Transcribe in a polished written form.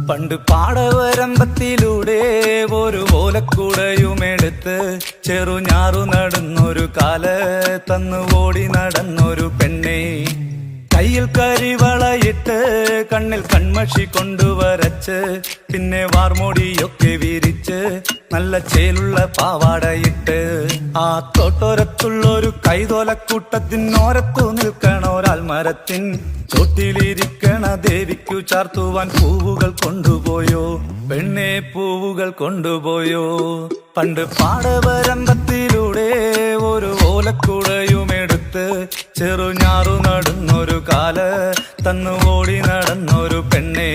പണ്ട് പാടവരമ്പത്തിലൂടെ ഒരു ഓലക്കുടയുമെടുത്ത് ചെറുഞാറു നടന്നൊരു കാല് തന്നു ഓടി നടന്നൊരു പെണ്ണെ. കയ്യിൽ കരിവളയിട്ട് കണ്ണിൽ കൺമഷി കൊണ്ടുവരച്ച് പിന്നെ വാർമോടിയൊക്കെ വിരിച്ച് നല്ല ചേലുള്ള പാവാടയിട്ട് ആ തോട്ടോരത്തുള്ളൊരു കൈതോലക്കൂട്ടത്തിനോരത്തു നിൽക്കണ ഒരാൾ മരത്തിൻ ചോട്ടിലിരിക്കണ ദേവിക്കു ചാർത്തുവാൻ പൂവുകൾ കൊണ്ടുപോയോ പെണ്ണെ, പൂവുകൾ കൊണ്ടുപോയോ. പണ്ട് പാടവരമ്പത്തിലൂടെ ഒരു ഓലക്കുടയുമെടുത്ത് ചെറുഞാറു നടന്നൊരു കാല് തന്നു ഓടി നടന്നൊരു പെണ്ണെ.